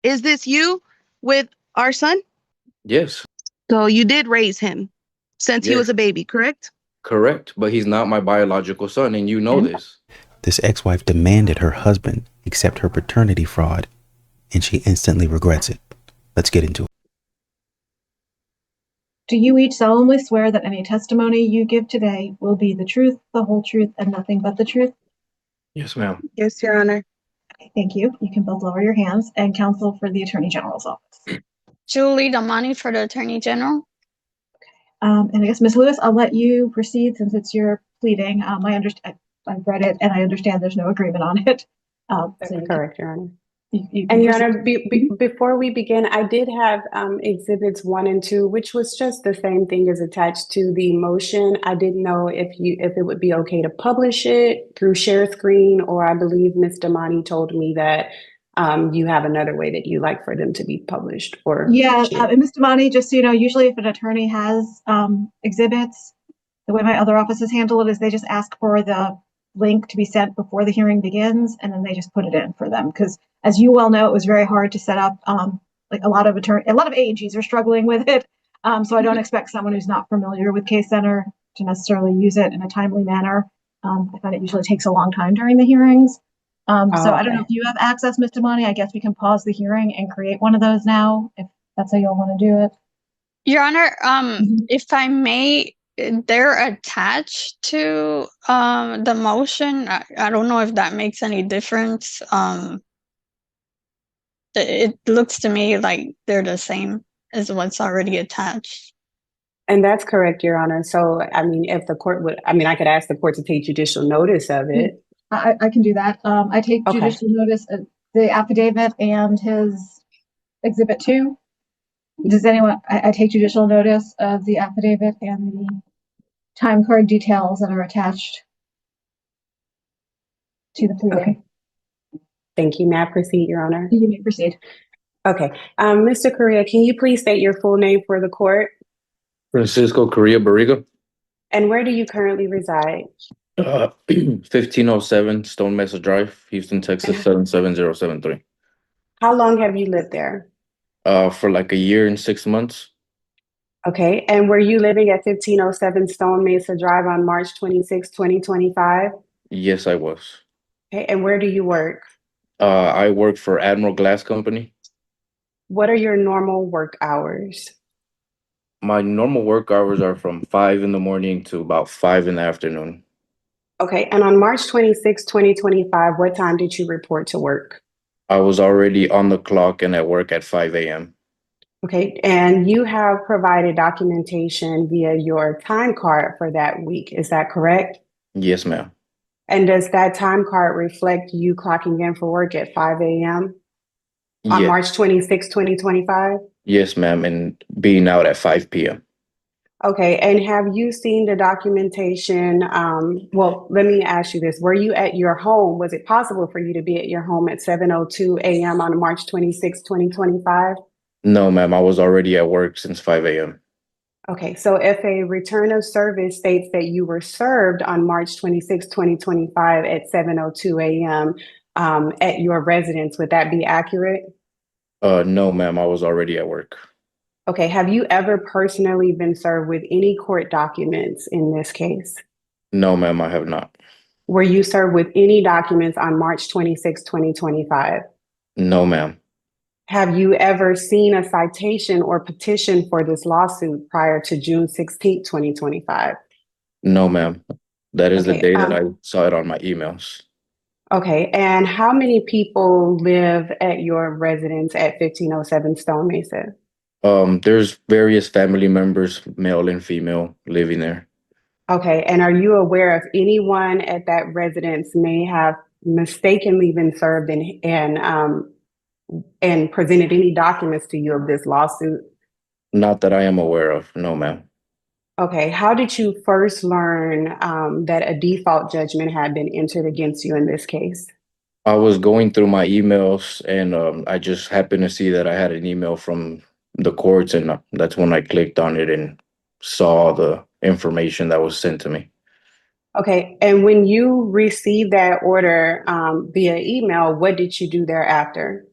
Is this you with our son? Yes, So you did raise him since he was yes, a baby, correct? correct. But he's not my biological son, and you know And this. This ex-wife demanded her husband accept her paternity fraud, and she instantly regrets it. Let's get into it. Do you each solemnly swear that any testimony you give today will be the truth, the whole truth, and nothing but the truth? Yes, ma'am. yes, Your Honor. Okay, thank you. You can both lower your hands. And counsel for the Attorney General's office. Julie Damani for the Attorney General. And I guess, Ms. Lewis, I'll let you proceed since it's your pleading. I've read it and I understand there's no agreement on it. That's So correct, Your Honor. you And can Your proceed. Honor, before we begin, I did have exhibits 1 and 2, which was just the same thing as attached to the motion. I didn't know if it would be okay to publish it through share screen, or I believe Ms. Damani told me that you have another way that you like for them to be published or Yeah, shared. and Mr. Monty, just so you know, usually if an attorney has exhibits, the way my other offices handle it is they just ask for the link to be sent before the hearing begins, and then they just put it in for them. Because as you well know, it was very hard to set up. Like a lot of AGs are struggling with it. So I don't expect someone who's not familiar with Case Center to necessarily use it in a timely manner. I find it usually takes a long time during the hearings. So I don't know if you have access, Mr. Monty. I guess we can pause the hearing and create one of those now, if that's how y'all want to do it. Your Honor, if I may, they're attached to the motion. I don't know if that makes any difference. It looks to me like they're the same as what's already attached. And that's correct, Your Honor. So, I mean, if the court would, I mean, I could ask the court to take judicial notice of it. I can do that. I take Okay. judicial notice of the affidavit and his exhibit 2. Does anyone, I take judicial notice of the affidavit and the time card details that are attached to the pleading. Okay. Thank you. May I proceed, Your Honor? You may proceed. Okay. Mr. Correa, can you please state your full name for the court? Francisco Correa Barriga, And where do you currently reside? 1507 Stone Mesa Drive, Houston, Texas 77073. How long have you lived there? For like a year and 6 months. Okay. And were you living at 1507 Stone Mesa Drive on March 26, 2025? Yes, I was. Okay. And where do you work? I work for Admiral Glass Company. What are your normal work hours? My normal work hours are from 5 in the morning to about 5 in the afternoon. Okay. And on March 26, 2025, what time did you report to work? I was already on the clock and at work at 5 a.m. Okay. And you have provided documentation via your time card for that week. Is that correct? Yes, ma'am. And does that time card reflect you clocking in for work at 5 a.m. on Yes. March 26, 2025? Yes, ma'am, and being out at 5 p.m. Okay. And have you seen the documentation? Well, let me ask you this. Were you at your home? Was it possible for you to be at your home at 7:02 a.m. on March 26, 2025? No, ma'am, I was already at work since 5 a.m. Okay. So if a return of service states that you were served on March 26, 2025 at 7:02 a.m. At your residence, would that be accurate? No, ma'am, I was already at work. Okay. Have you ever personally been served with any court documents in this case? No, ma'am, I have not. Were you served with any documents on March 26, 2025? No, ma'am. Have you ever seen a citation or petition for this lawsuit prior to June 16, 2025? No, ma'am. That is the Okay, day that I saw it on my emails. Okay. And how many people live at your residence at 1507 Stone Mesa? There's various family members, male and female, living there. Okay. And are you aware of anyone at that residence may have mistakenly been served and presented any documents to you of this lawsuit? Not that I am aware of. No, ma'am. Okay. How did you first learn that a default judgment had been entered against you in this case? I was going through my emails and I just happened to see that I had an email from the courts, and that's when I clicked on it and saw the information that was sent to me. Okay. And when you received that order via email, what did you do thereafter?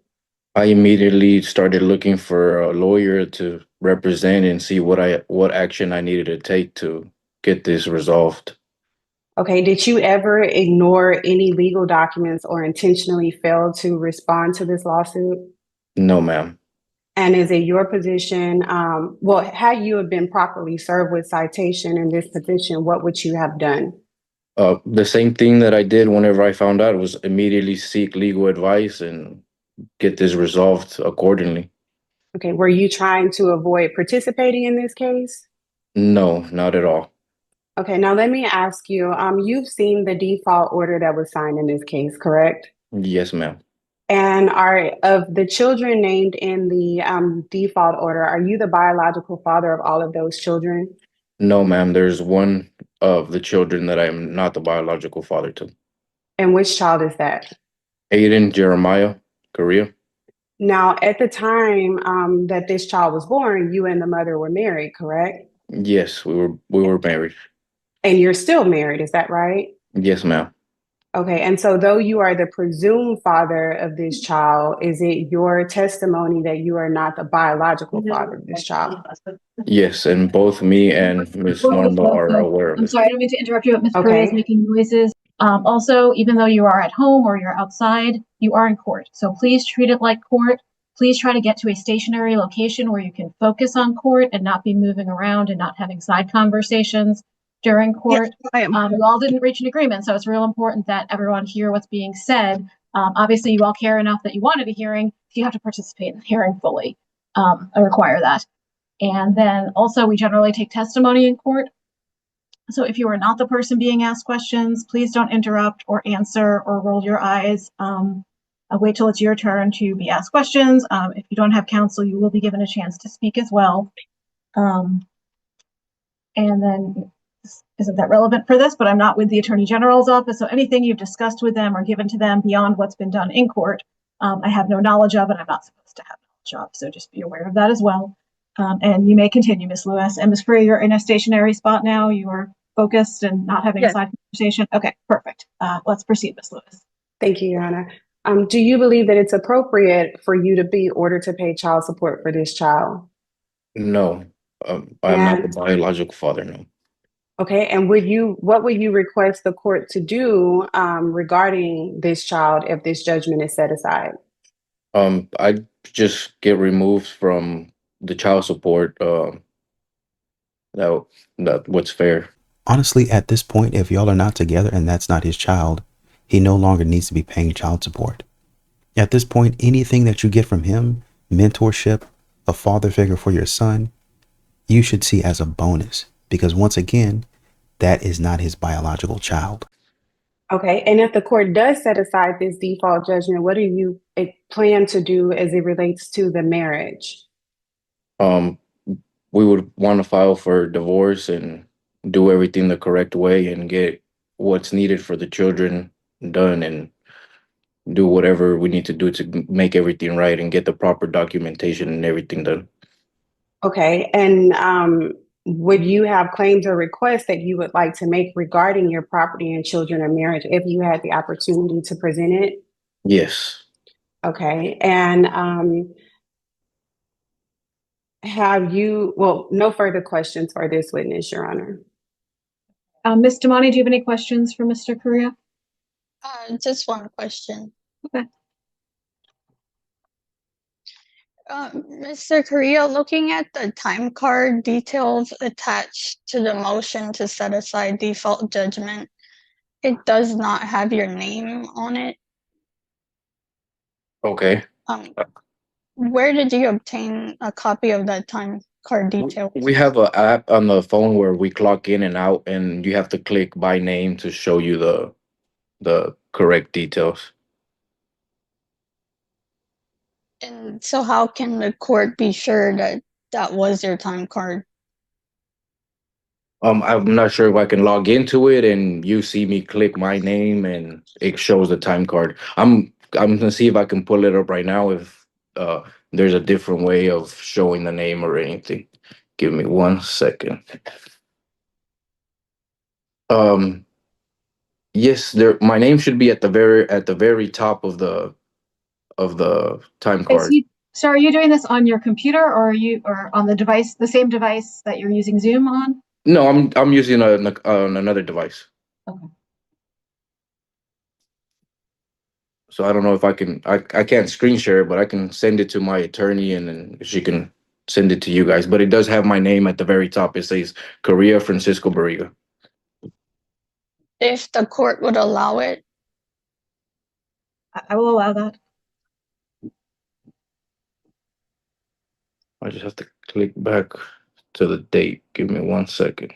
I immediately started looking for a lawyer to represent and see what action I needed to take to get this resolved. Okay, did you ever ignore any legal documents or intentionally fail to respond to this lawsuit? No, ma'am. And is it your position, well, had you have been properly served with citation in this petition, what would you have done? The same thing that I did whenever I found out was immediately seek legal advice and get this resolved accordingly. Okay, were you trying to avoid participating in this case? No, not at all. Okay, now let me ask you, you've seen the default order that was signed in this case, correct? Yes, ma'am. And are of the children named in the default order, are you the biological father of all of those children? No, ma'am. There's one of the children that I'm not the biological father to. And which child is that? Aiden Jeremiah, Korea. Now, at the time that this child was born, you and the mother were married, correct? Yes, we were married. And you're still married, is that right? Yes, ma'am. Okay, and so though you are the presumed father of this child, is it your testimony that you are not the biological father of this child? Yes, and both me and Miss Norma are aware of I'm it. sorry, I don't mean to interrupt you, but Ms. Okay. Perea is making noises. Also, even though you are at home or you're outside, you are in court. So please treat it like court. Please try to get to a stationary location where you can focus on court and not be moving around and not having side conversations during court. Yes, I am. You all didn't reach an agreement, so it's real important that everyone hear what's being said. Obviously, you all care enough that you wanted a hearing, so you have to participate in the hearing fully. I require that. And then also, we generally take testimony in court. So if you are not the person being asked questions, please don't interrupt or answer or roll your eyes. Wait till it's your turn to be asked questions. If you don't have counsel, you will be given a chance to speak as well. And then, isn't that relevant for this? But I'm not with the Attorney General's office, so anything you've discussed with them or given to them beyond what's been done in court, I have no knowledge of, and I'm not supposed to have knowledge of. So just be aware of that as well. And you may continue, Ms. Lewis. And Ms. Freer, you're in a stationary spot now. You are focused and not having a Yes. side conversation. Okay, perfect. Let's proceed, Ms. Lewis. Thank you, Your Honor. Do you believe that it's appropriate for you to be ordered to pay child support for this child? No, I'm not the biological father. No. Okay, and what would you request the court to do regarding this child if this judgment is set aside? I just get removed from the child support. That what's fair. Honestly, at this point, if y'all are not together and that's not his child, he no longer needs to be paying child support. At this point, anything that you get from him, mentorship, a father figure for your son, you should see as a bonus, because once again, that is not his biological child. Okay, and if the court does set aside this default judgment, what do you plan to do as it relates to the marriage? We would want to file for divorce and do everything the correct way and get what's needed for the children done and do whatever we need to do to make everything right and get the proper documentation and everything done. Okay, and would you have claims or requests that you would like to make regarding your property and children or marriage if you had the opportunity to present it? Yes. Okay, and no further questions for this witness, Your Honor. Ms. Damani, do you have any questions for Mr. Correa? Just one question. Okay. Mr. Correa, looking at the time card details attached to the motion to set aside default judgment, it does not have your name on it. Okay. Where did you obtain a copy of that time card detail? We have an app on the phone where we clock in and out, and you have to click by name to show you the correct details. And so how can the court be sure that that was your time card? I'm not sure if I can log into it and you see me click my name and it shows the time card. I'm gonna see if I can pull it up right now if there's a different way of showing the name or anything. Give me 1 second. Yes, my name should be at the very top of of the time Is card. so are you doing this on your computer or on the device, the same device that you're using Zoom on? No, I'm using on another device. Okay. So I don't know if I can't screen share it, but I can send it to my attorney and then she can send it to you guys. But it does have my name at the very top. It says Korea Francisco Barriga. If the court would allow it. I will allow that. I just have to click back to the date. Give me 1 second.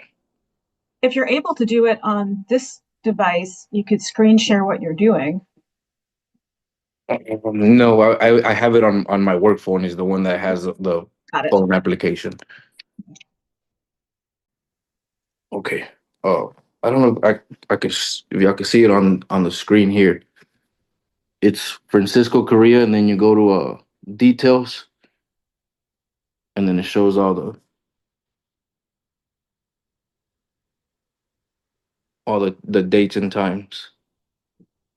If you're able to do it on this device, you could screen share what you're doing. No, I have it on my work phone. Is the one that has the Got it. phone application. Okay. Oh, I don't know. I could if y'all can see it on the screen here. It's Francisco Korea, and then you go to details, and then it shows all the dates and times.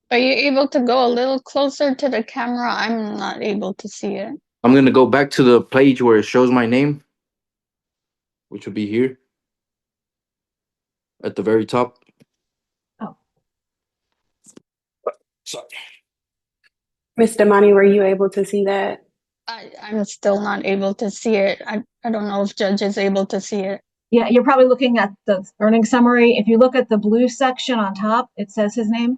Are you able to go a little closer to the camera? I'm not able to see it. I'm gonna go back to the page where it shows my name, which will be here at the very top. Oh. Sorry. Ms. Damani, were you able to see that? I'm still not able to see it. I don't know if Judge is able to see it. Yeah, you're probably looking at the earnings summary. If you look at the blue section on top, it says his name.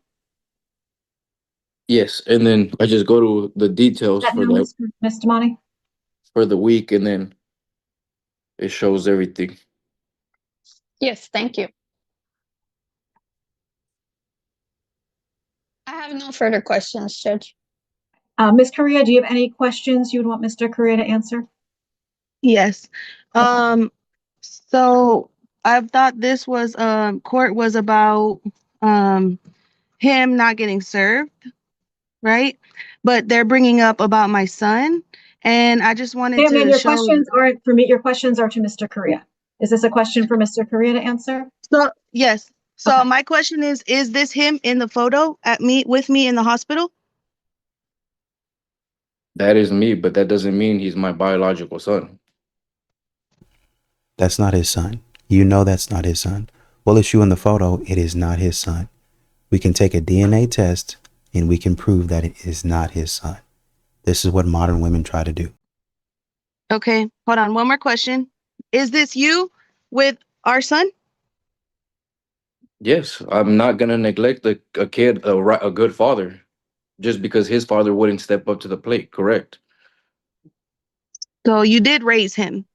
Yes, and then I just go to the details That for no, the Ms. Damani? for the week, and then it shows everything. Yes, thank you. I have no further questions, Judge. Ms. Correa, do you have any questions you would want Mr. Correa to answer? Yes. So I thought this was court was about him not getting served, right? But they're bringing up about my son, and I just wanted Ma'am, to your show. questions aren't for me. Your questions are to Mr. Correa. Is this a question for Mr. Correa to answer? So yes. So Okay. my question is this him in the photo with me in the hospital? That is me, but that doesn't mean he's my biological son. That's not his son. You know that's not his son. Well, it's you in the photo. It is not his son. We can take a DNA test and we can prove that it is not his son. This is what modern women try to do. Okay, hold on. One more question. Is this you with our son? Yes, I'm not gonna neglect a kid, a good father, just because his father wouldn't step up to the plate. Correct. So you did raise him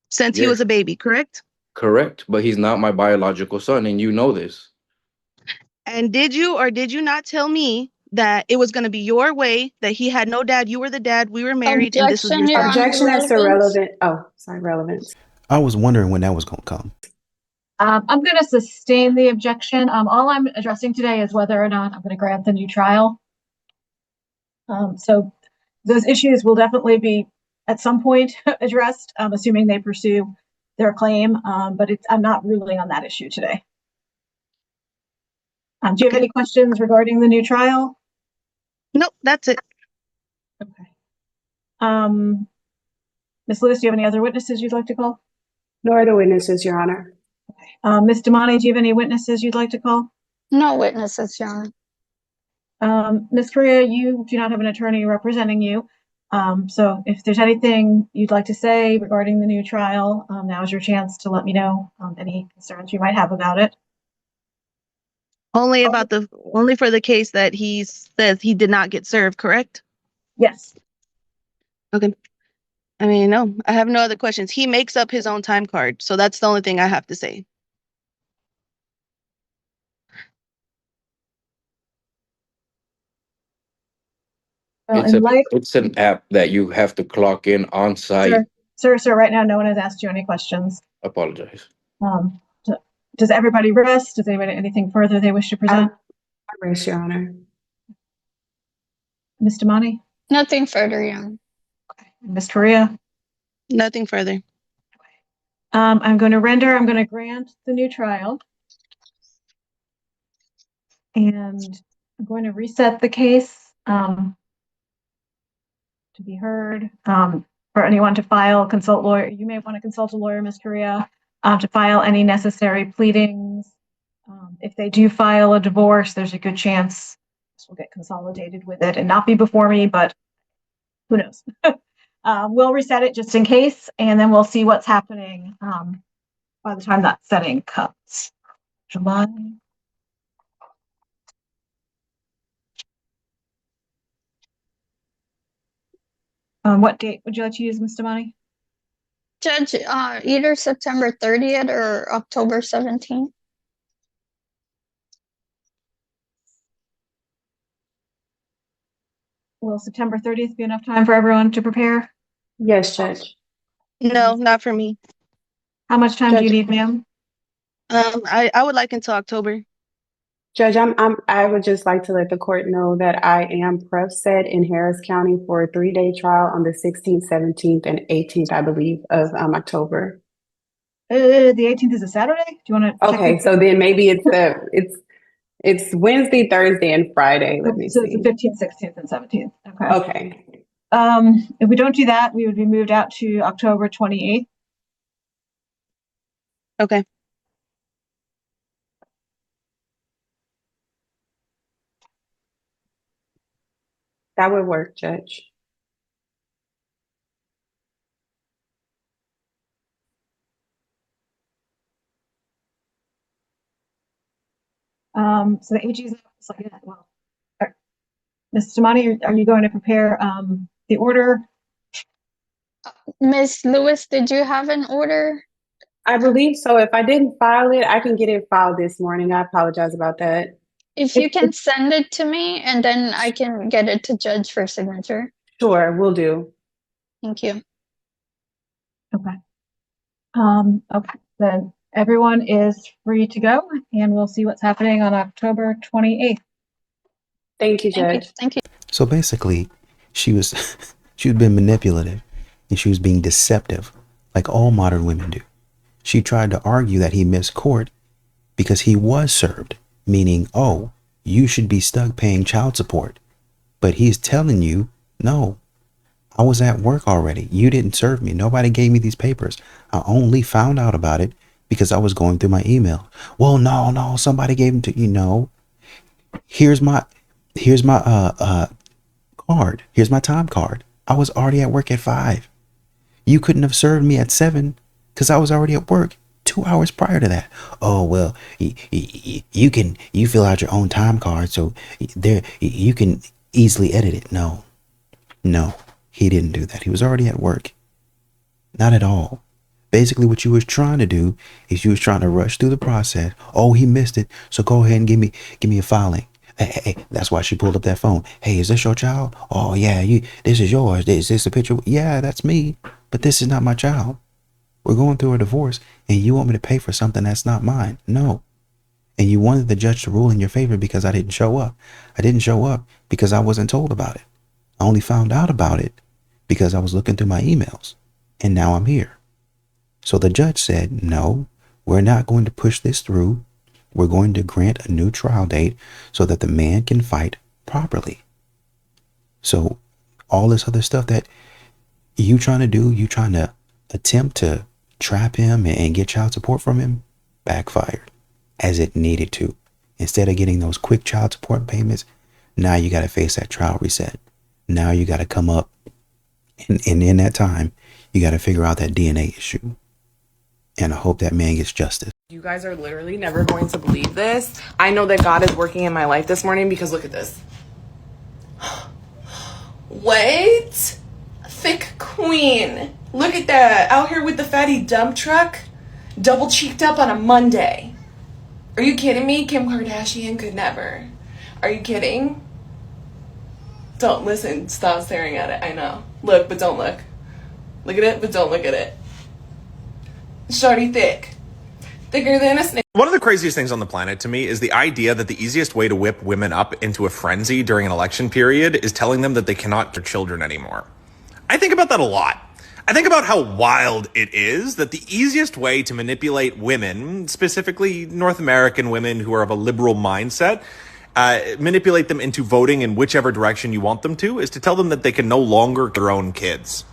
since he Yes, was a baby, correct? correct. But he's not my biological son, and you know this. And did you or did you not tell me that it was going to be your way, that he had no dad, you were the dad, we were married, and this was your Objection, Your son? Honor. Objection as to relevant. Oh, sorry, relevance. I was wondering when that was going to come. I'm going to sustain the objection. All I'm addressing today is whether or not I'm going to grant the new trial. So those issues will definitely be at some point addressed, assuming they pursue their claim. But I'm not ruling on that issue today. Do you have any questions regarding the new trial? Nope, that's it. Okay. Ms. Lewis, do you have any other witnesses you'd like to call? No other witnesses, Your Honor. Ms. Damani, do you have any witnesses you'd like to call? No witnesses, Your Honor. Ms. Correa, you do not have an attorney representing you. So if there's anything you'd like to say regarding the new trial, now is your chance to let me know any concerns you might have about it. Only for the case that he says he did not get served, correct? Yes. Okay. I mean, no, I have no other questions. He makes up his own time card, so that's the only thing I have to say. Well, It's an app that you have to clock in on site. Sir, right now, no one has asked you any questions. Apologize. Does everybody rest? Does anybody anything further they wish to present? I rest, Your Honor. Ms. Damani? Nothing further, Your Honor. Okay. Ms. Correa? Nothing further. I'm going to grant the new trial. And I'm going to reset the case. to be heard. For anyone to file, consult lawyer. You may want to consult a lawyer, Ms. Correa, to file any necessary pleadings. If they do file a divorce, there's a good chance this will get consolidated with it and not be before me, but who knows? We'll reset it just in case, and then we'll see what's happening by the time that setting comes. July. What date would you like to use, Ms. Damani? Judge, either September 30th or October 17th. Will September 30th be enough time for everyone to prepare? Yes, Judge. No, not for me. How much time do you Judge- need, ma'am? I would like until October. Judge, I would just like to let the court know that I am prep set in Harris County for a 3-day trial on the 16th, 17th, and 18th, I believe, of October. The 18th is a Saturday. Do you want to? Okay, so then maybe it's Wednesday, Thursday, and Friday. Let me so see. it's the 15th, 16th, and 17th. Okay. Okay. If we don't do that, we would be moved out to October 28th. Okay. That would work, Judge. So the AG is well. Ms. Damani, are you going to prepare the order? Ms. Lewis, did you have an order? I believe so. If I didn't file it, I can get it filed this morning. I apologize about that. If you can send it to me, and then I can get it to Judge for signature. Sure, will do. Thank you. Okay. Okay, then everyone is free to go, and we'll see what's happening on October 28th. Thank you, Judge. Thank you. So basically, she was being manipulative and she was being deceptive, like all modern women do. She tried to argue that he missed court because he was served, meaning, oh, you should be stuck paying child support. But he's telling you, no, I was at work already. You didn't serve me. Nobody gave me these papers. I only found out about it because I was going through my email. Well, no, somebody gave them to you. No, here's my card. Here's my time card. I was already at work at 5. You couldn't have served me at 7 because I was already at work 2 hours prior to that. Oh, well, you fill out your own time card, so there you can easily edit it. No, he didn't do that. He was already at work. Not at all. Basically, what you was trying to do is you was trying to rush through the process. Oh, he missed it, so go ahead and give me a filing. Hey, that's why she pulled up that phone. Hey, is this your child? Oh, yeah, this is yours. Is this a picture? Yeah, that's me, but this is not my child. We're going through a divorce, and you want me to pay for something that's not mine? No. And you wanted the judge to rule in your favor because I didn't show up. I didn't show up because I wasn't told about it. I only found out about it because I was looking through my emails, and now I'm here. So the judge said, no, we're not going to push this through. We're going to grant a new trial date so that the man can fight properly. So all this other stuff that you trying to do, you trying to attempt to trap him and get child support from him, backfired as it needed to. Instead of getting those quick child support payments, now you got to face that trial reset. Now you got to come up, and in that time, you got to figure out that DNA issue. And I hope that man gets justice. You guys are literally never going to believe this. I know that God is working in my life this morning because look at this. What? Thick queen. Look at that. Out here with the fatty dump truck. Double cheeked up on a Monday. Are you kidding me? Kim Kardashian could never. Are you kidding? Don't listen. Stop staring at it. I know. Look, but don't look. Look at it, but don't look at it. Shorty thick. Thicker than a snake. One of the craziest things on the planet to me is the idea that the easiest way to whip women up into a frenzy during an election period is telling them that they cannot have children anymore. I think about that a lot. I think about how wild it is that the easiest way to manipulate women, specifically North American women who are of a liberal mindset, manipulate them into voting in whichever direction you want them to, is to tell them that they can no longer get their own kids.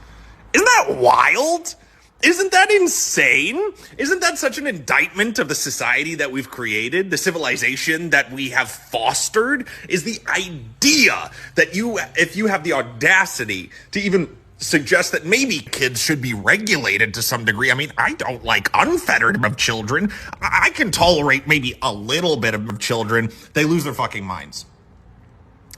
Isn't that wild? Isn't that insane? Isn't that such an indictment of the society that we've created, the civilization that we have fostered? Is the idea that if you have the audacity to even suggest that maybe kids should be regulated to some degree. I mean, I don't like unfettered of children. I can tolerate maybe a little bit of children. They lose their fucking minds.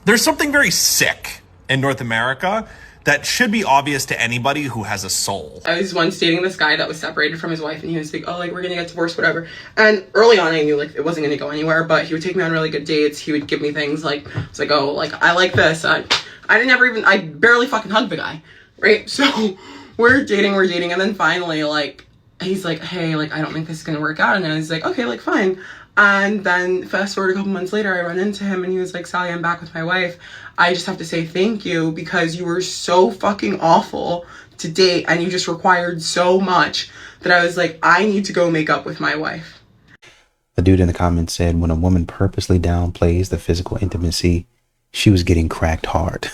There's something very sick in North America that should be obvious to anybody who has a soul. I was once dating this guy that was separated from his wife, and he was like, oh, like, we're gonna get divorced, whatever. And early on, I knew, like, it wasn't gonna go anywhere, but he would take me on really good dates. He would give me things like, it's like, oh, like, I like this. I barely fucking hugged the guy, right? So we're dating, and then finally, like, he's like, hey, like, I don't think this is gonna work out. And I was like, okay, like, fine. And then fast forward a couple months later, I run into him, and he was like, Sally, I'm back with my wife. I just have to say thank you because you were so fucking awful to date, and you just required so much that I was like, I need to go make up with my wife. A dude in the comments said when a woman purposely downplays the physical intimacy, she was getting cracked hard.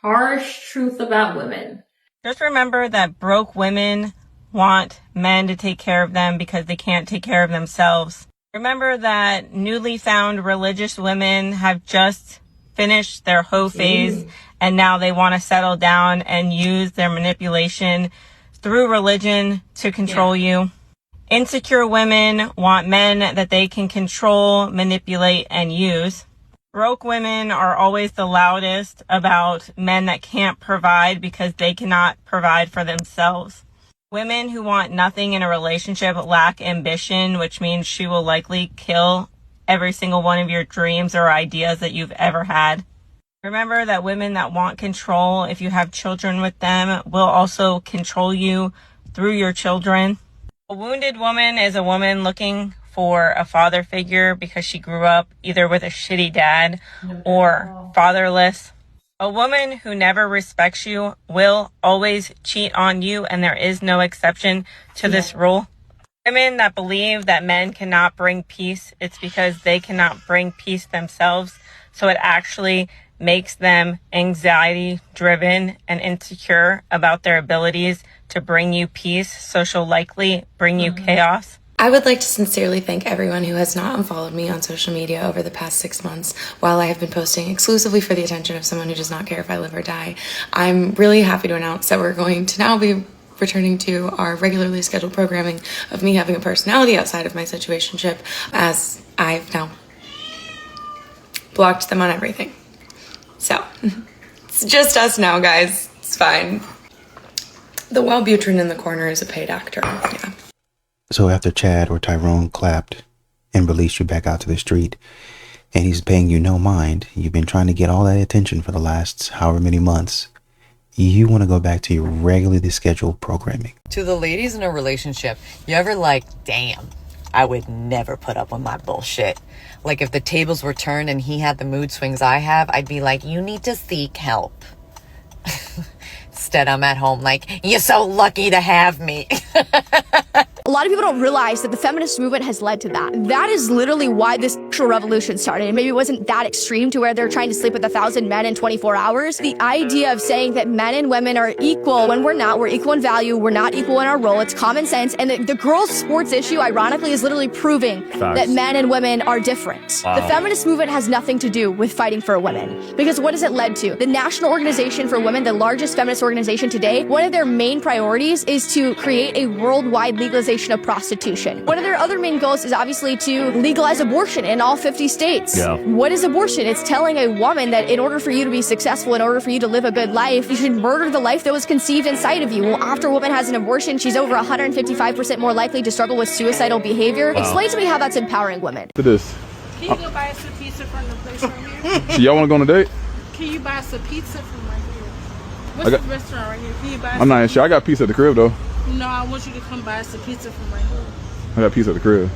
Harsh truth about women. Just remember that broke women want men to take care of them because they can't take care of themselves. Remember that newly found religious women have just finished their hoe phase, and now they want to settle down and use their manipulation through religion to control you. Insecure women want men that they can control, manipulate, and use. Broke women are always the loudest about men that can't provide because they cannot provide for themselves. Women who want nothing in a relationship lack ambition, which means she will likely kill every single one of your dreams or ideas that you've ever had. Remember that women that want control, if you have children with them, will also control you through your children. A wounded woman is a woman looking for a father figure because she grew up either with a shitty dad or fatherless. A woman who never respects you will always cheat on you, and there is no exception to this rule. Women that believe that men cannot bring peace, it's because they cannot bring peace themselves. So it actually makes them anxiety driven and insecure about their abilities to bring you peace. So she'll likely bring you chaos. I would like to sincerely thank everyone who has not unfollowed me on social media over the past 6 months while I have been posting exclusively for the attention of someone who does not care if I live or die. I'm really happy to announce that we're going to now be returning to our regularly scheduled programming of me having a personality outside of my situationship, as I've now blocked them on everything. So, it's just us now, guys. It's fine. The Wellbutrin in the corner is a paid actor. Yeah. So after Chad or Tyrone clapped and released you back out to the street, and he's paying you no mind, you've been trying to get all that attention for the last however many months, you want to go back to your regularly scheduled programming. To the ladies in a relationship, you ever like, damn, I would never put up with my bullshit. Like if the tables were turned and he had the mood swings I have, I'd be like, you need to seek help. Instead, I'm at home like, you're so lucky to have me. A lot of people don't realize that the feminist movement has led to that. That is literally why this sexual revolution started. And maybe it wasn't that extreme to where they're trying to sleep with 1,000 men in 24 hours. The idea of saying that men and women are equal when we're not. We're equal in value. We're not equal in our role. It's common sense. And the girls' sports issue, ironically, is literally proving that men and women are different. Wow. The feminist movement has nothing to do with fighting for women. Because what has it led to? The National Organization for Women, the largest feminist organization today, one of their main priorities is to create a worldwide legalization of prostitution. One of their other main goals is obviously to legalize abortion in all 50 states. Yeah. What is abortion? It's telling a woman that in order for you to be successful, in order for you to live a good life, you should murder the life that was conceived inside of you. Well, after a woman has an abortion, she's over 155% more likely to struggle with suicidal behavior. Wow. Explain to me how that's empowering women. To this. Can you go buy us some pizza from the place right here? So y'all want to go on a date? Can you buy us some pizza from right here? What's this restaurant right here? Can you buy us I'm not sure. I got pizza at the crib though. No, I want you to come buy us a pizza from right here. I got pizza at the crib.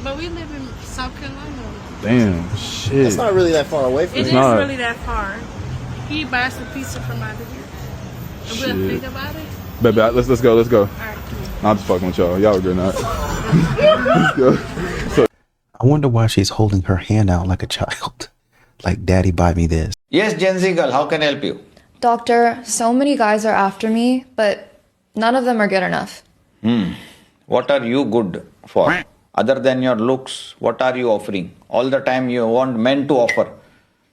But we live in South Carolina. Damn, shit. It's not really that far away from it. It is not really that far. Can you buy us a pizza from out of here? And we'll think about it? Baby, let's go. All right, cool. I'm just fucking with y'all. Y'all were good night. Let's go. So I wonder why she's holding her hand out like a child. Like, daddy, buy me this. Yes, Gen Z girl, how can I help you? Doctor, so many guys are after me, but none of them are good enough. What are you good for? Other than your looks, what are you offering? All the time you want men to offer.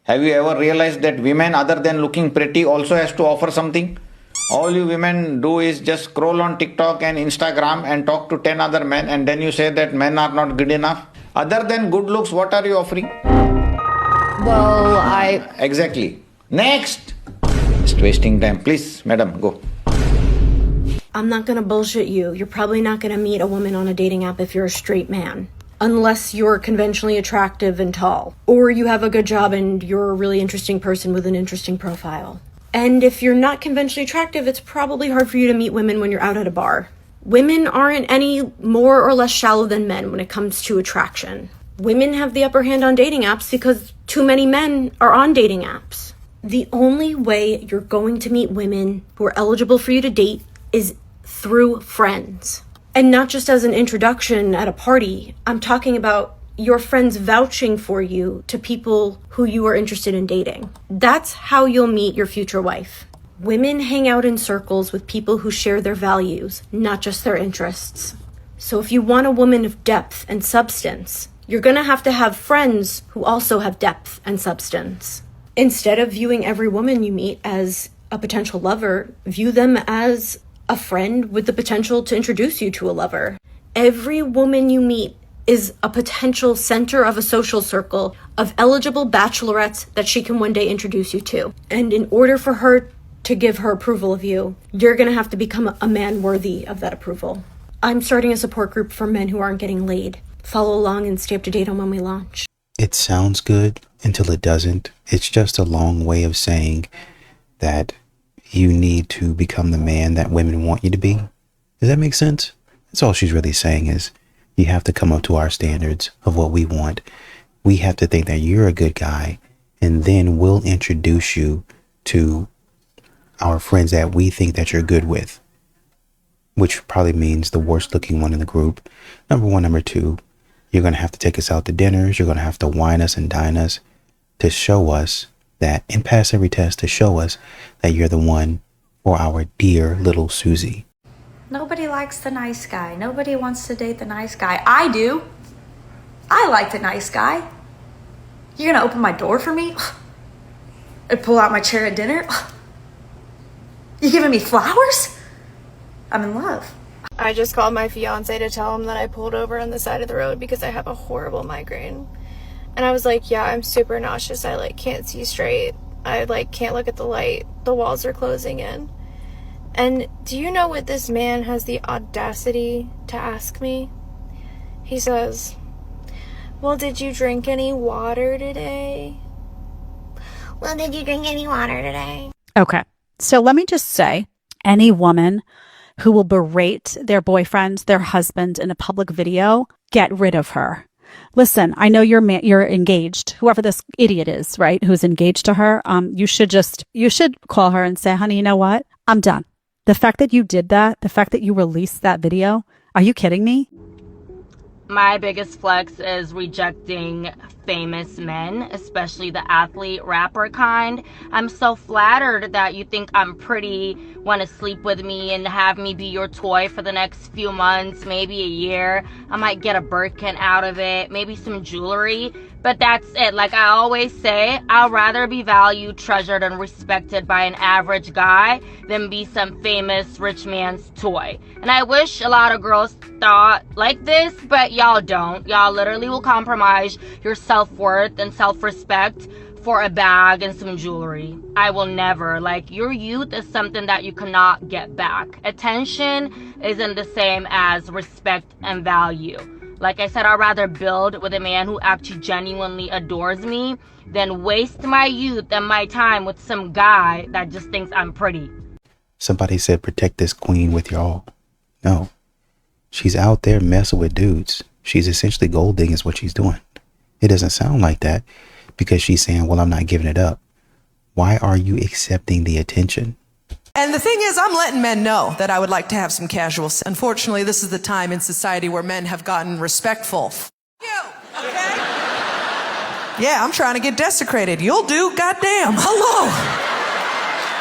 Have you ever realized that women, other than looking pretty, also has to offer something? All you women do is just scroll on TikTok and Instagram and talk to 10 other men, and then you say that men are not good enough. Other than good looks, what are you offering? Well, Exactly. Next! Just wasting time. Please, madam, go. I'm not gonna bullshit you. You're probably not gonna meet a woman on a dating app if you're a straight man. Unless you're conventionally attractive and tall. Or you have a good job and you're a really interesting person with an interesting profile. And if you're not conventionally attractive, it's probably hard for you to meet women when you're out at a bar. Women aren't any more or less shallow than men when it comes to attraction. Women have the upper hand on dating apps because too many men are on dating apps. The only way you're going to meet women who are eligible for you to date is through friends. And not just as an introduction at a party. I'm talking about your friends vouching for you to people who you are interested in dating. That's how you'll meet your future wife. Women hang out in circles with people who share their values, not just their interests. So if you want a woman of depth and substance, you're gonna have to have friends who also have depth and substance. Instead of viewing every woman you meet as a potential lover, view them as a friend with the potential to introduce you to a lover. Every woman you meet is a potential center of a social circle of eligible bachelorettes that she can one day introduce you to. And in order for her to give her approval of you, you're gonna have to become a man worthy of that approval. I'm starting a support group for men who aren't getting laid. Follow along and stay up to date on when we launch. It sounds good until it doesn't. It's just a long way of saying that you need to become the man that women want you to be. Does that make sense? That's all she's really saying is you have to come up to our standards of what we want. We have to think that you're a good guy, and then we'll introduce you to our friends that we think that you're good with, which probably means the worst looking one in the group. Number one. Number two, you're going to have to take us out to dinners. You're going to have to wine us and dine us to show us that, and pass every test to show us that you're the one for our dear little Susie. Nobody likes the nice guy. Nobody wants to date the nice guy. I do. I like the nice guy. You're gonna open my door for me? And pull out my chair at dinner? You giving me flowers? I'm in love. I just called my fiance to tell him that I pulled over on the side of the road because I have a horrible migraine. And I was like, yeah, I'm super nauseous. I can't see straight. I can't look at the light. The walls are closing in. And do you know what this man has the audacity to ask me? He says, well, did you drink any water today? Well, did you drink any water today? Okay. So let me just say, any woman who will berate their boyfriend, their husband in a public video, get rid of her. Listen, I know you're engaged, whoever this idiot is, right, who's engaged to her. You should call her and say, honey, you know what? I'm done. The fact that you did that, the fact that you released that video, are you kidding me? My biggest flex is rejecting famous men, especially the athlete rapper kind. I'm so flattered that you think I'm pretty, want to sleep with me and have me be your toy for the next few months, maybe a year. I might get a Birkin out of it, maybe some jewelry, but that's it. Like I always say, I'd rather be valued, treasured, and respected by an average guy than be some famous rich man's toy. And I wish a lot of girls thought like this, but y'all don't. Y'all literally will compromise your self-worth and self-respect for a bag and some jewelry. I will never. Your youth is something that you cannot get back. Attention isn't the same as respect and value. Like I said, I'd rather build with a man who actually genuinely adores me than waste my youth and my time with some guy that just thinks I'm pretty. Somebody said protect this queen with your all. No. She's out there messing with dudes. She's essentially gold digging is what she's doing. It doesn't sound like that because she's saying, well, I'm not giving it up. Why are you accepting the attention? And the thing is, I'm letting men know that I would like to have some casual sex. Unfortunately, this is the time in society where men have gotten respectful. You, okay? Yeah, I'm trying to get desecrated. You'll do, goddamn. Hello.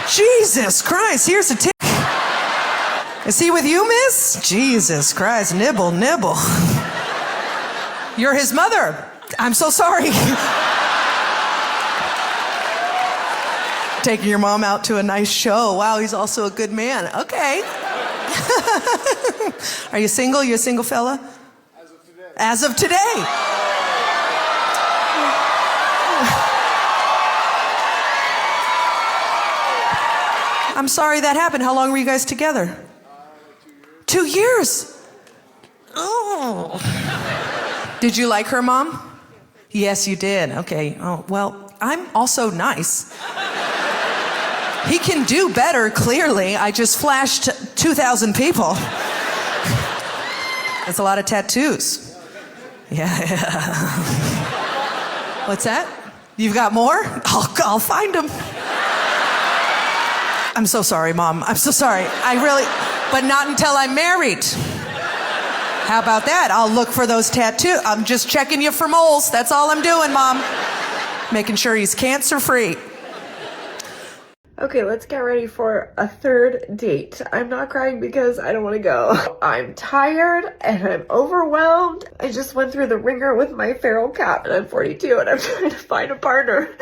Jesus Christ, here's a tick. Is he with you, miss? Jesus Christ, nibble, nibble. You're his mother. I'm so sorry. Taking your mom out to a nice show. Wow, he's also a good man. Okay. Are you single? You a single fella? As of today. I'm sorry that happened. How long were you guys together? 2 years. Oh. Did you like her, Mom? Yes, you did. Okay. Oh, well, I'm also nice. He can do better, clearly. I just flashed 2,000 people. That's a lot of tattoos. Yeah. What's that? You've got more? I'll find them. I'm so sorry, Mom. I'm so sorry. But not until I'm married. How about that? I'll look for those tattoos. I'm just checking you for moles. That's all I'm doing, Mom. Making sure he's cancer-free. Okay, let's get ready for a third date. I'm not crying because I don't want to go. I'm tired and I'm overwhelmed. I just went through the ringer with my feral cat and I'm 42 and I'm trying to find a partner.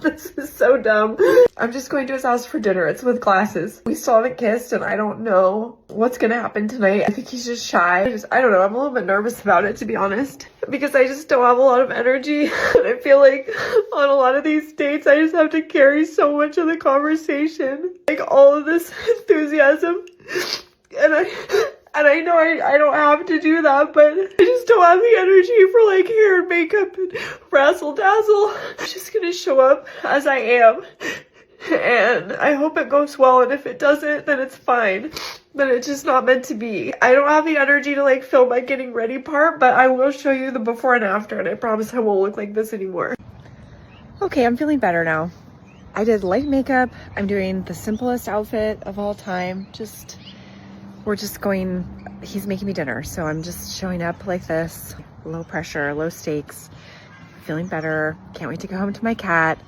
This is so dumb. I'm just going to his house for dinner. It's with glasses. We still haven't kissed and I don't know what's gonna happen tonight. I think he's just shy. I don't know. I'm a little bit nervous about it, to be honest, because I just don't have a lot of energy. And I feel like on a lot of these dates, I just have to carry so much of the conversation, like all of this enthusiasm. And I know I don't have to do that, but I just don't have the energy for like hair and makeup and razzle dazzle. I'm just gonna show up as I am. And I hope it goes well, and if it doesn't, then it's fine. Then it's just not meant to be. I don't have the energy to like film my getting ready part, but I will show you the before and after, and I promise I won't look like this anymore. Okay, I'm feeling better now. I did light makeup. I'm doing the simplest outfit of all time. He's making me dinner, so I'm just showing up like this. Low pressure, low stakes. Feeling better. Can't wait to go home to my cat.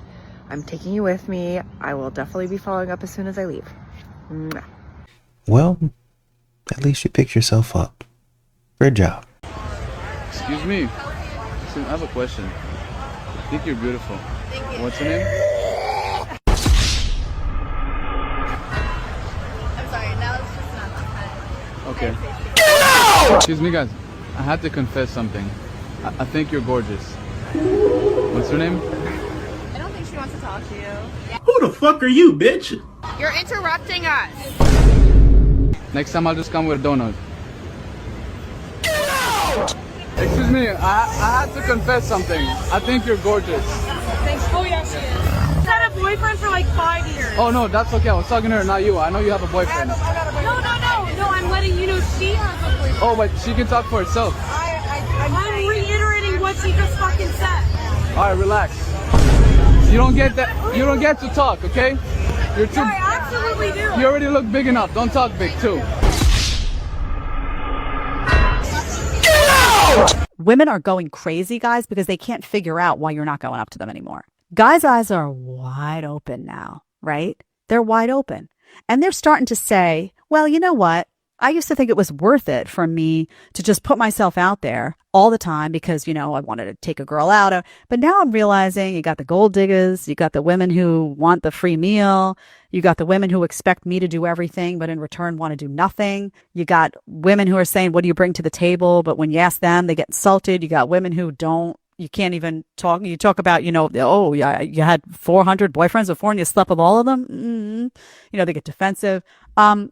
I'm taking you with me. I will definitely be following up as soon as I leave. Mwah. Well, at least you picked yourself up. Good job. Excuse me. Listen, I have a question. I think you're beautiful. Thank you. What's your name? I'm sorry, now it's just not that time. Okay. Get out! Excuse me, guys. I have to confess something. I think you're gorgeous. What's your name? I don't think she wants to talk to you. Who the fuck are you, bitch? You're interrupting us. Next time I'll just come with a donut. Get out! Excuse me, I had to confess something. I think you're gorgeous. Thanks. Oh yeah, she is. She's had a boyfriend for like 5 years. Oh no, that's okay. I was talking to her, not you. I know you have a boyfriend. No, I'm letting you know she has a boyfriend. Oh, but she can talk for herself. I'm reiterating what she just fucking said. Alright, relax. You don't get that. You don't get to talk, okay? You're too. I absolutely do. You already look big enough. Don't talk big too. Get out! Women are going crazy, guys, because they can't figure out why you're not going up to them anymore. Guys' eyes are wide open now, right? They're wide open. And they're starting to say, well, you know what? I used to think it was worth it for me to just put myself out there all the time because, I wanted to take a girl out. But now I'm realizing you got the gold diggers, you got the women who want the free meal, you got the women who expect me to do everything, but in return want to do nothing. You got women who are saying, what do you bring to the table? But when you ask them, they get insulted. You got women who don't. You can't even talk. You talk about, oh, yeah, you had 400 boyfriends before and you slept with all of them. Mm-hmm. They get defensive.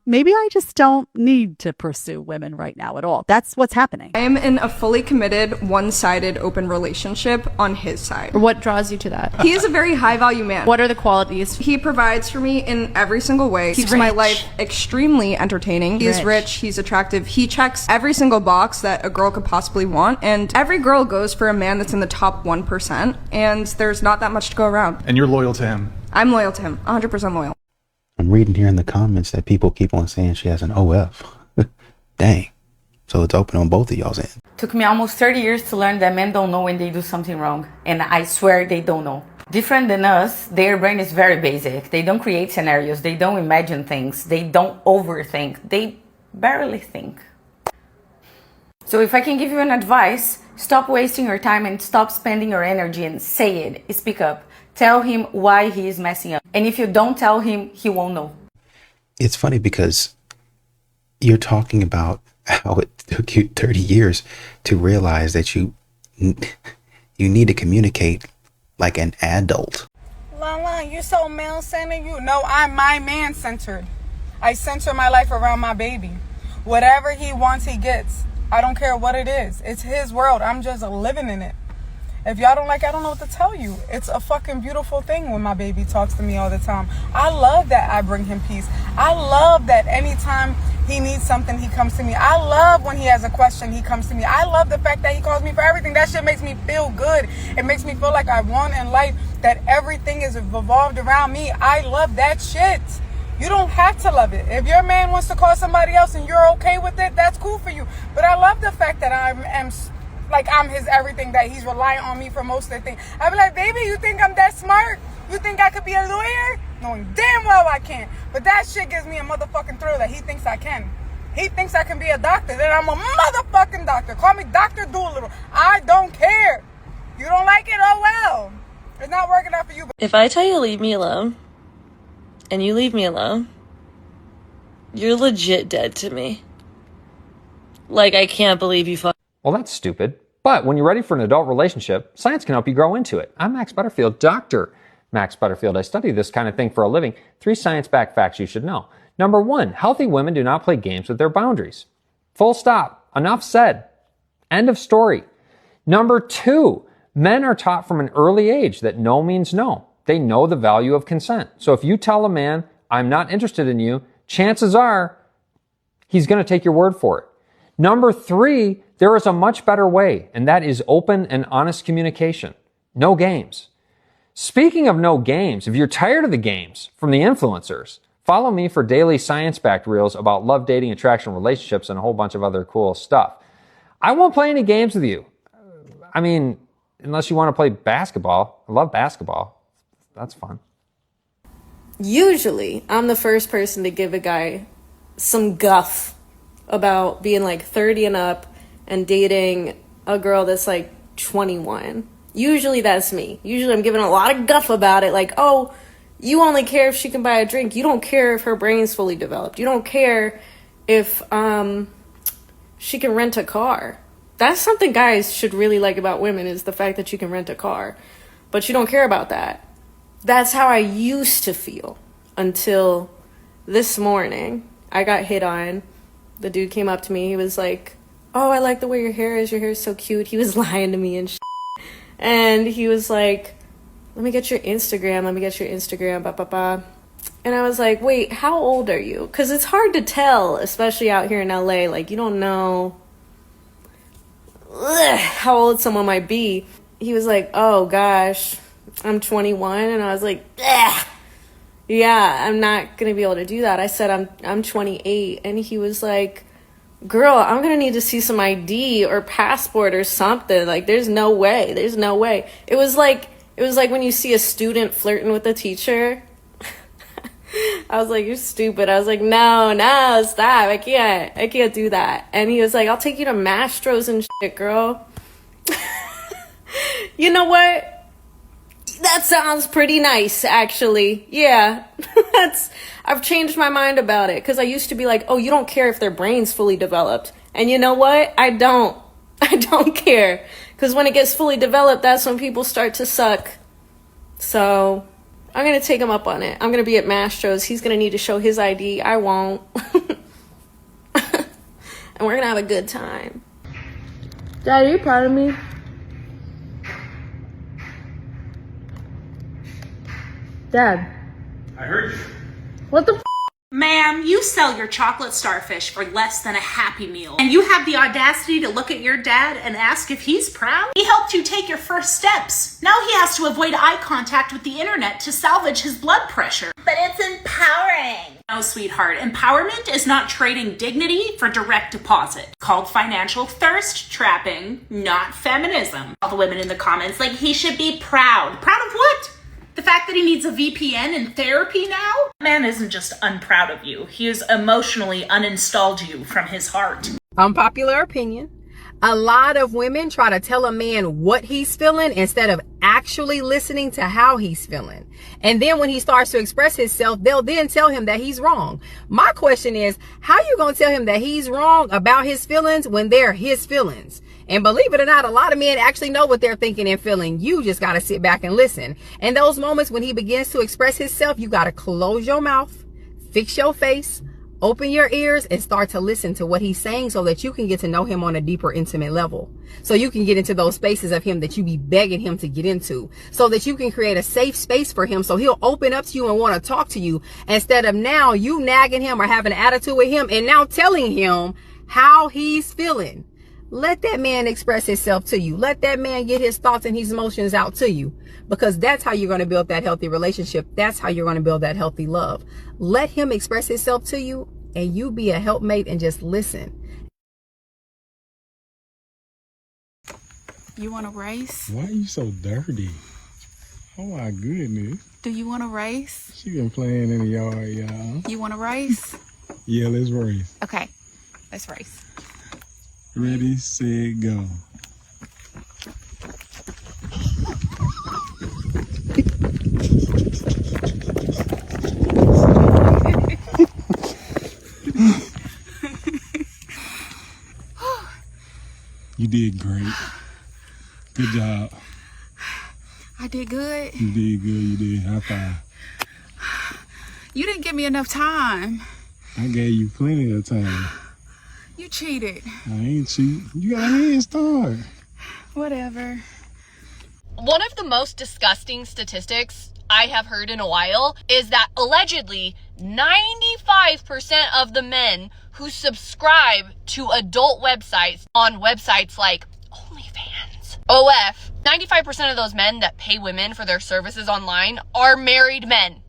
Maybe I just don't need to pursue women right now at all. That's what's happening. I am in a fully committed, one-sided, open relationship on his side. What draws you to that? He is a very high-value man. What are the qualities? He provides for me in every single way. Keeps my life extremely entertaining. He's rich, he's attractive. He checks every single box that a girl could possibly want. And every girl goes for a man that's in the top 1%. And there's not that much to go around. And you're loyal to him? I'm loyal to him. 100% loyal. I'm reading here in the comments that people keep on saying she has an OF. Dang. So it's open on both of y'all's end. Took me almost 30 years to learn that men don't know when they do something wrong. And I swear they don't know. Different than us, their brain is very basic. They don't create scenarios. They don't imagine things. They don't overthink. They barely think. So if I can give you an advice, stop wasting your time and stop spending your energy and say it. Speak up. Tell him why he is messing up. And if you don't tell him, he won't know. It's funny because you're talking about how it took you 30 years to realize that you need to communicate like an adult. Lala, you're so male-centered. You know I'm my man-centered. I center my life around my baby. Whatever he wants, he gets. I don't care what it is. It's his world. I'm just living in it. If y'all don't like it, I don't know what to tell you. It's a fucking beautiful thing when my baby talks to me all the time. I love that I bring him peace. I love that anytime he needs something, he comes to me. I love when he has a question, he comes to me. I love the fact that he calls me for everything. That shit makes me feel good. It makes me feel like I won in life, that everything is revolved around me. I love that shit. You don't have to love it. If your man wants to call somebody else and you're okay with it, that's cool for you. But I love the fact that I'm his everything, that he's relying on me for most of the things. I be like, baby, you think I'm that smart? You think I could be a lawyer? Knowing damn well I can't. But that shit gives me a motherfucking thrill that he thinks I can. He thinks I can be a doctor, then I'm a motherfucking doctor. Call me Dr. Doolittle. I don't care. You don't like it? Oh well. It's not working out for you. If I tell you to leave me alone, and you leave me alone, you're legit dead to me. Like, I can't believe you Well, that's stupid. But when you're ready for an adult relationship, science can help you grow into it. I'm Max Butterfield, Dr. Max Butterfield. I study this kind of thing for a living. 3 science-backed facts you should know. Number 1, healthy women do not play games with their boundaries. Full stop. Enough said. End of story. Number 2, men are taught from an early age that no means no. They know the value of consent. So if you tell a man, I'm not interested in you, chances are he's going to take your word for it. Number 3, there is a much better way, and that is open and honest communication. No games. Speaking of no games, if you're tired of the games from the influencers, follow me for daily science-backed reels about love, dating, attraction, relationships, and a whole bunch of other cool stuff. I won't play any games with you. I mean, unless you want to play basketball. I love basketball. That's fun. Usually, I'm the first person to give a guy some guff about being like 30 and up and dating a girl that's like 21. Usually that's me. Usually I'm giving a lot of guff about it. Like, oh, you only care if she can buy a drink. You don't care if her brain's fully developed. You don't care if she can rent a car. That's something guys should really like about women, is the fact that you can rent a car. But you don't care about that. That's how I used to feel until this morning. I got hit on. The dude came up to me. He was like, oh, I like the way your hair is. Your hair is so cute. He was lying to me and shit. And he was like, let me get your Instagram. Blah, blah, blah. And I was like, wait, how old are you? Because it's hard to tell, especially out here in LA. Like, you don't know how old someone might be. He was like, oh, gosh, I'm 21. And I was like, yeah, I'm not going to be able to do that. I said, I'm 28. And he was like, girl, I'm going to need to see some ID or passport or something. Like, there's no way. It was like when you see a student flirting with a teacher. I was like, you're stupid. I was like, no, stop. I can't do that. And he was like, I'll take you to Mastro's and shit, girl. You know what? That sounds pretty nice, actually. Yeah, I've changed my mind about it, because I used to be like, oh, you don't care if their brain's fully developed. And you know what? I don't care, because when it gets fully developed, that's when people start to suck. So I'm going to take him up on it. I'm going to be at Mastro's. He's going to need to show his ID. I won't. And we're going to have a good time. Dad, are you proud of me? Dad. I heard you. What the f***? Ma'am, you sell your chocolate starfish for less than a Happy Meal. And you have the audacity to look at your dad and ask if he's proud? He helped you take your first steps. Now he has to avoid eye contact with the internet to salvage his blood pressure. But it's empowering. No, No, sweetheart. Empowerment is not trading dignity for direct deposit. Called financial thirst trapping, not feminism. All the women in the comments like he should be proud. Proud of what? The fact that he needs a VPN and therapy now? Man isn't just unproud of you. He has emotionally uninstalled you from his heart. Unpopular opinion. A lot of women try to tell a man what he's feeling instead of actually listening to how he's feeling. And then when he starts to express himself, they'll then tell him that he's wrong. My question is, how you going to tell him that he's wrong about his feelings when they're his feelings? And believe it or not, a lot of men actually know what they're thinking and feeling. You just got to sit back and listen. And those moments when he begins to express himself, you got to close your mouth, fix your face, open your ears, and start to listen to what he's saying so that you can get to know him on a deeper, intimate level. So you can get into those spaces of him that you be begging him to get into, so that you can create a safe space for him so he'll open up to you and want to talk to you, instead of now you nagging him or having an attitude with him and now telling him how he's feeling. Let that man express himself to you. Let that man get his thoughts and his emotions out to you, because that's how you're going to build that healthy relationship. That's how you're going to build that healthy love. Let him express himself to you, and you be a helpmate and just listen. You want a race? Why are you so dirty? Oh my goodness. Do you want a race? She been playing in the yard, y'all. You want a race? Yeah, let's race. Okay, let's race. Ready, set, go. You did great. Good job. I did good. You did good. You did. High five. You didn't give me enough time. I gave you plenty of time. You cheated. I ain't cheat. You got a head start. Whatever. One of the most disgusting statistics I have heard in a while is that allegedly 95% of the men who subscribe to adult websites on websites like OnlyFans, OF, 95% of those men that pay women for their services online are married men.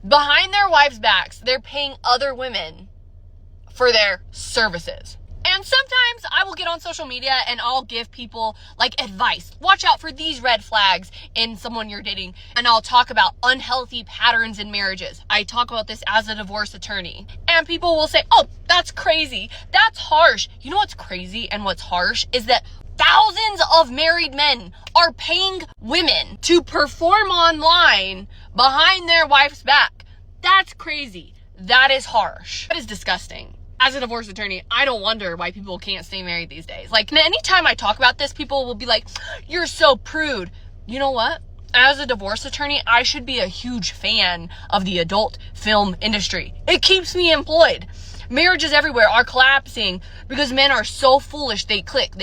Behind their wives' backs, they're paying other women for their services. And sometimes I will get on social media and I'll give people like advice. Watch out for these red flags in someone you're dating. And I'll talk about unhealthy patterns in marriages. I talk about this as a divorce attorney. And people will say, oh, that's crazy. That's harsh. You know what's crazy and what's harsh is that thousands of married men are paying women to perform online behind their wife's back. That's crazy. That is harsh. That is disgusting. As a divorce attorney, I don't wonder why people can't stay married these days. Like, anytime I talk about this, people will be like, you're so prude. You know what? As a divorce attorney, I should be a huge fan of the adult film industry. It keeps me employed. Marriages everywhere are collapsing because men are so foolish. They click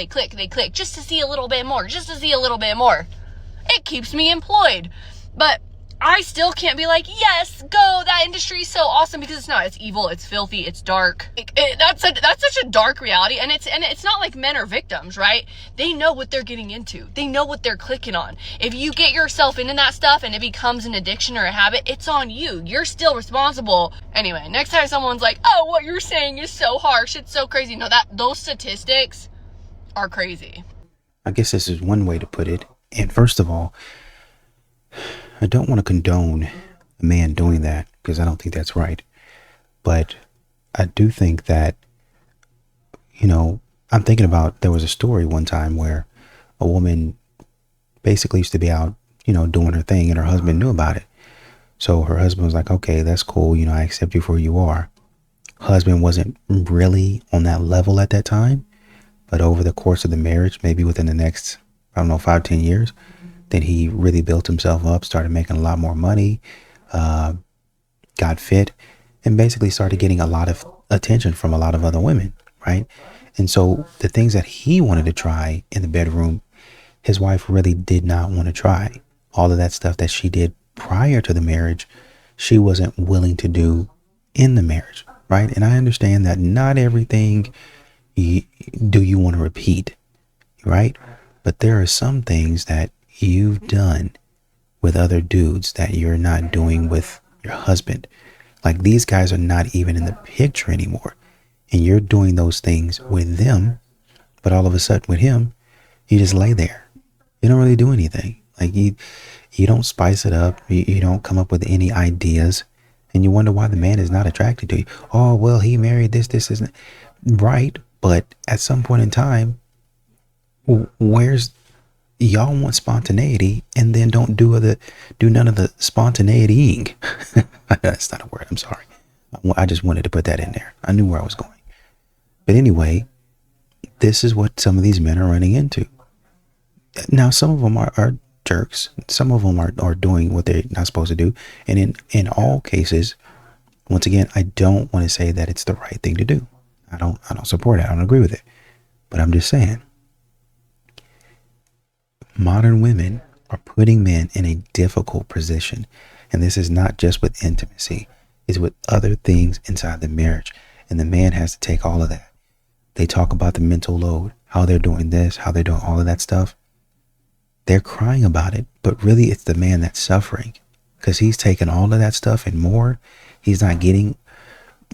just to see a little bit more, It keeps me employed. But I still can't be like, yes, go, that industry is so awesome, because it's not. It's evil, it's filthy, it's dark. That's such a dark reality, and it's not like men are victims, right? They know what they're getting into. They know what they're clicking on. If you get yourself into that stuff and it becomes an addiction or a habit, it's on you. You're still responsible. Anyway, next time someone's like, oh, what you're saying is so harsh, it's so crazy. No, those statistics are crazy. I guess this is one way to put it. And first of all, I don't want to condone a man doing that, because I don't think that's right. But I do think that, I'm thinking about, there was a story one time where a woman basically used to be out, doing her thing, and her husband knew about it. So her husband was like, okay, that's cool. I accept you for who you are. Husband wasn't really on that level at that time, but over the course of the marriage, maybe within the next, 5-10 years, then he really built himself up, started making a lot more money, got fit, and basically started getting a lot of attention from a lot of other women, right? And so the things that he wanted to try in the bedroom, his wife really did not want to try. All of that stuff that she did prior to the marriage, she wasn't willing to do in the marriage, right? And I understand that not everything do you want to repeat, right? But there are some things that you've done with other dudes that you're not doing with your husband. Like, these guys are not even in the picture anymore. And you're doing those things with them, but all of a sudden with him, you just lay there. You don't really do anything. Like, you don't spice it up. You don't come up with any ideas. And you wonder why the man is not attracted to you. Oh, well, he married this isn't right. But at some point in time, where's, y'all want spontaneity and then don't do none of the spontaneitying. That's not a word. I'm sorry. I just wanted to put that in there. I knew where I was going. But anyway, this is what some of these men are running into. Now, some of them are jerks. Some of them are doing what they're not supposed to do. And in all cases, once again, I don't want to say that it's the right thing to do. I don't support it. I don't agree with it. But I'm just saying, modern women are putting men in a difficult position. And this is not just with intimacy. It's with other things inside the marriage. And the man has to take all of that. They talk about the mental load, how they're doing this, how they're doing all of that stuff. They're crying about it, but really it's the man that's suffering, because he's taking all of that stuff and more. He's not getting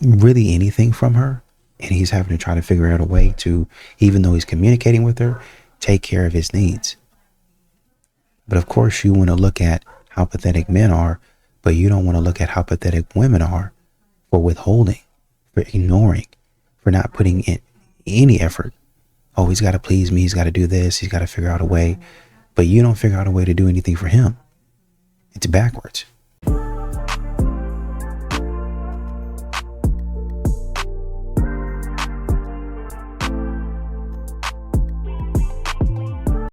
really anything from her, and he's having to try to figure out a way to, even though he's communicating with her, take care of his needs. But of course you want to look at how pathetic men are, but you don't want to look at how pathetic women are for withholding, for ignoring, for not putting in any effort. Oh, he's got to please me. He's got to do this. He's got to figure out a way. But you don't figure out a way to do anything for him. It's backwards.